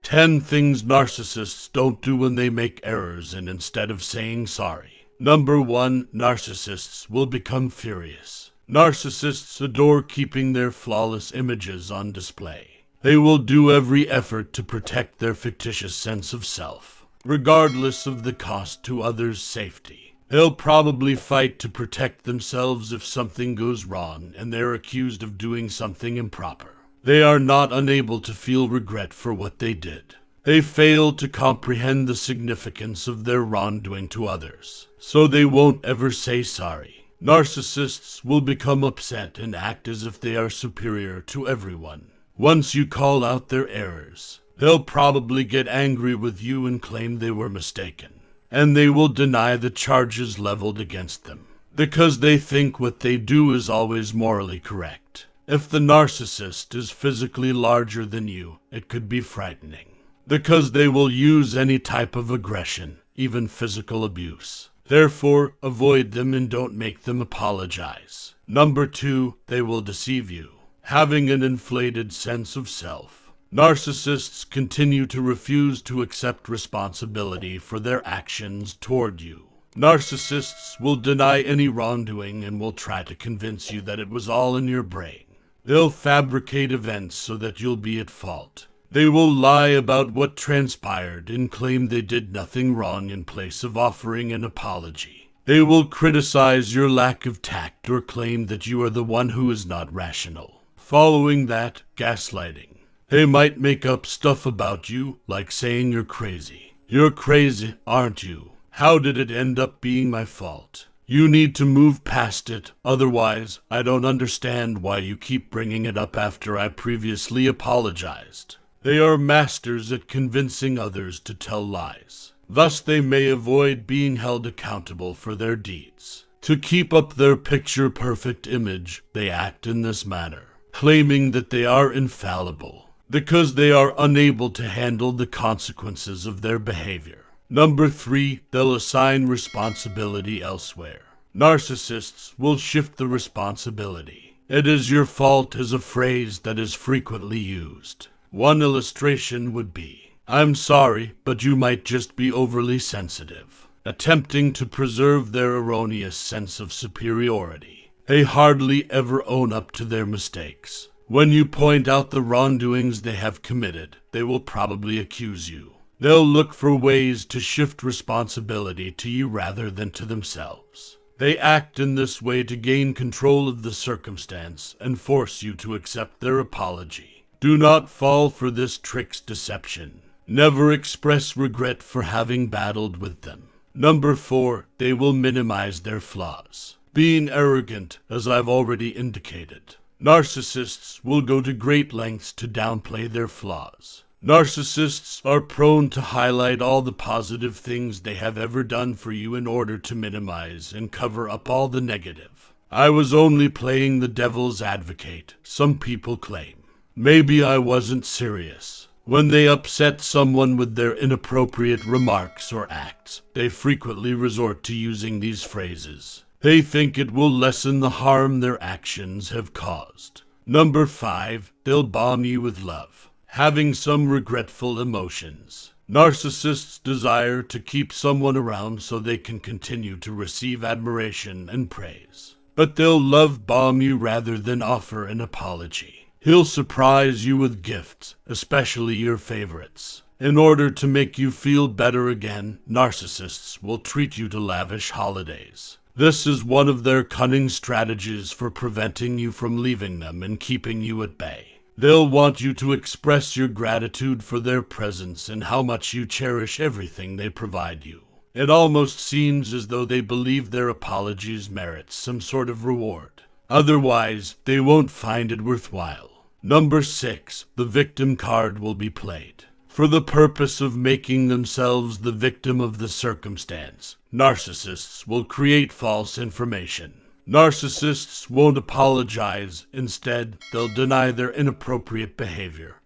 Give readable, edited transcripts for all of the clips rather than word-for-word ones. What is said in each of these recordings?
10 things narcissists don't do when they make errors and instead of saying sorry. Number 1. Narcissists will become furious. Narcissists adore keeping their flawless images on display. They will do every effort to protect their fictitious sense of self, regardless of the cost to others' safety. They'll probably fight to protect themselves if something goes wrong and they're accused of doing something improper. They are not unable to feel regret for what they did. They fail to comprehend the significance of their wrongdoing to others, so they won't ever say sorry. Narcissists will become upset and act as if they are superior to everyone. Once you call out their errors, they'll probably get angry with you and claim they were mistaken. And they will deny the charges leveled against them, because they think what they do is always morally correct. If the narcissist is physically larger than you, it could be frightening, because they will use any type of aggression, even physical abuse. Therefore, avoid them and don't make them apologize. Number 2, they will deceive you. Having an inflated sense of self, narcissists continue to refuse to accept responsibility for their actions toward you. Narcissists will deny any wrongdoing and will try to convince you that it was all in your brain. They'll fabricate events so that you'll be at fault. They will lie about what transpired and claim they did nothing wrong in place of offering an apology. They will criticize your lack of tact or claim that you are the one who is not rational. Following that, gaslighting. They might make up stuff about you, like saying you're crazy. You're crazy, aren't you? How did it end up being my fault? You need to move past it, otherwise I don't understand why you keep bringing it up after I previously apologized. They are masters at convincing others to tell lies. Thus they may avoid being held accountable for their deeds. To keep up their picture-perfect image, they act in this manner, claiming that they are infallible, because they are unable to handle the consequences of their behavior. Number 3, they'll assign responsibility elsewhere. Narcissists will shift the responsibility. It is your fault is a phrase that is frequently used. One illustration would be, I'm sorry, but you might just be overly sensitive, attempting to preserve their erroneous sense of superiority. They hardly ever own up to their mistakes. When you point out the wrongdoings they have committed, they will probably accuse you. They'll look for ways to shift responsibility to you rather than to themselves. They act in this way to gain control of the circumstance and force you to accept their apology. Do not fall for this trick's deception. Never express regret for having battled with them. Number 4, they will minimize their flaws. Being arrogant, as I've already indicated. Narcissists will go to great lengths to downplay their flaws. Narcissists are prone to highlight all the positive things they have ever done for you in order to minimize and cover up all the negative. I was only playing the devil's advocate, some people claim. Maybe I wasn't serious. When they upset someone with their inappropriate remarks or acts, they frequently resort to using these phrases. They think it will lessen the harm their actions have caused. Number 5, they'll bomb you with love. Having some regretful emotions. Narcissists desire to keep someone around so they can continue to receive admiration and praise. But they'll love bomb you rather than offer an apology. He'll surprise you with gifts, especially your favorites. In order to make you feel better again, narcissists will treat you to lavish holidays. This is one of their cunning strategies for preventing you from leaving them and keeping you at bay. They'll want you to express your gratitude for their presence and how much you cherish everything they provide you. It almost seems as though they believe their apologies merit some sort of reward. Otherwise, they won't find it worthwhile. Number 6, the victim card will be played. For the purpose of making themselves the victim of the circumstance, narcissists will create false information. Narcissists won't apologize. Instead, they'll deny their inappropriate behavior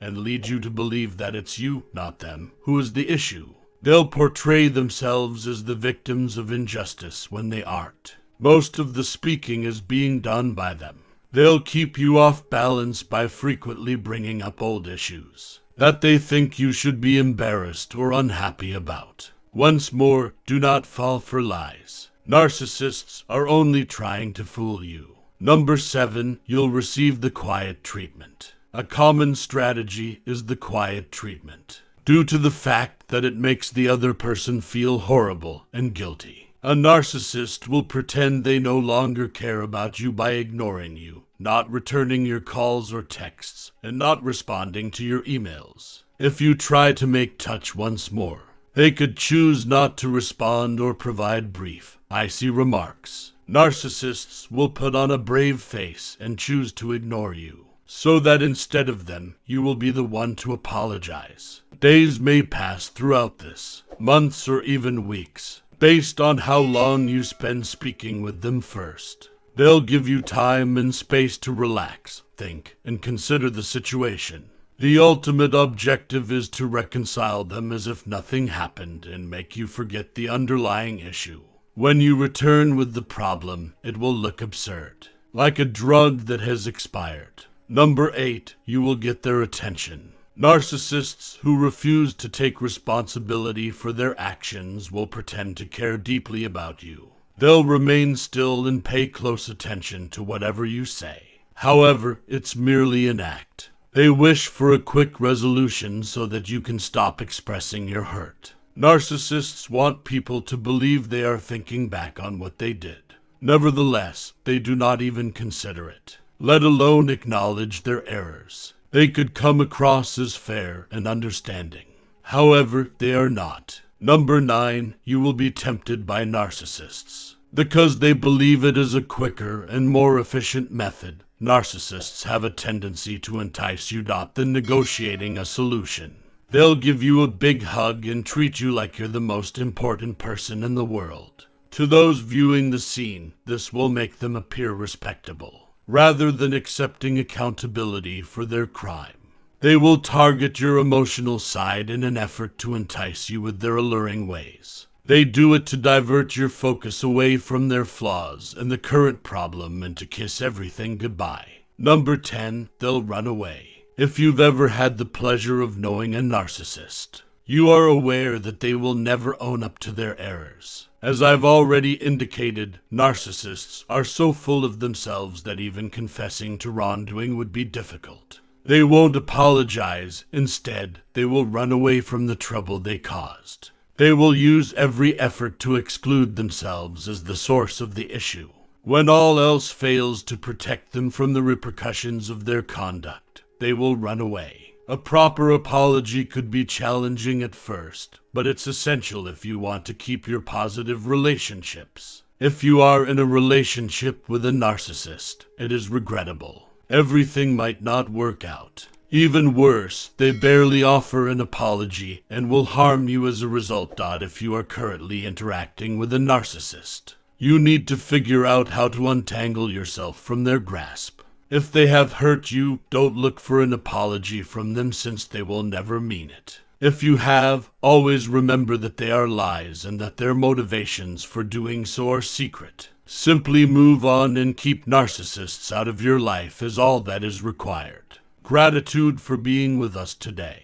and lead you to believe that it's you, not them, who is the issue. They'll portray themselves as the victims of injustice when they aren't. Most of the speaking is being done by them. They'll keep you off balance by frequently bringing up old issues. that they think you should be embarrassed or unhappy about. Once more, do not fall for lies. Narcissists are only trying to fool you. Number 7, you'll receive the quiet treatment. A common strategy is the quiet treatment, due to the fact that it makes the other person feel horrible and guilty. A narcissist will pretend they no longer care about you by ignoring you, not returning your calls or texts, and not responding to your emails. If you try to make touch once more, they could choose not to respond or provide brief, icy remarks. Narcissists will put on a brave face and choose to ignore you, so that instead of them, you will be the one to apologize. Days may pass throughout this, months or even weeks, based on how long you spend speaking with them first. They'll give you time and space to relax, think, and consider the situation. The ultimate objective is to reconcile them as if nothing happened and make you forget the underlying issue. When you return with the problem, it will look absurd, like a drug that has expired. Number 8, you will get their attention. Narcissists who refuse to take responsibility for their actions will pretend to care deeply about you. They'll remain still and pay close attention to whatever you say. However, it's merely an act. They wish for a quick resolution so that you can stop expressing your hurt. Narcissists want people to believe they are thinking back on what they did. Nevertheless, they do not even consider it, let alone acknowledge their errors. They could come across as fair and understanding. However, they are not. Number 9, you will be tempted by narcissists. Because they believe it is a quicker and more efficient method, narcissists have a tendency to entice you not than negotiating a solution. They'll give you a big hug and treat you like you're the most important person in the world. To those viewing the scene, this will make them appear respectable, rather than accepting accountability for their crime. They will target your emotional side in an effort to entice you with their alluring ways. They do it to divert your focus away from their flaws and the current problem and to kiss everything goodbye. Number 10, they'll run away. If you've ever had the pleasure of knowing a narcissist, you are aware that they will never own up to their errors. As I've already indicated, narcissists are so full of themselves that even confessing to wrongdoing would be difficult. They won't apologize. Instead, they will run away from the trouble they caused. They will use every effort to exclude themselves as the source of the issue, when all else fails to protect them from the repercussions of their conduct. They will run away. A proper apology could be challenging at first, but it's essential if you want to keep your positive relationships. If you are in a relationship with a narcissist, it is regrettable. Everything might not work out. Even worse, they barely offer an apology and will harm you as a result. If you are currently interacting with a narcissist, you need to figure out how to untangle yourself from their grasp. If they have hurt you, don't look for an apology from them since they will never mean it. If you have, always remember that they are lies and that their motivations for doing so are secret. Simply move on and keep narcissists out of your life is all that is required. Gratitude for being with us today.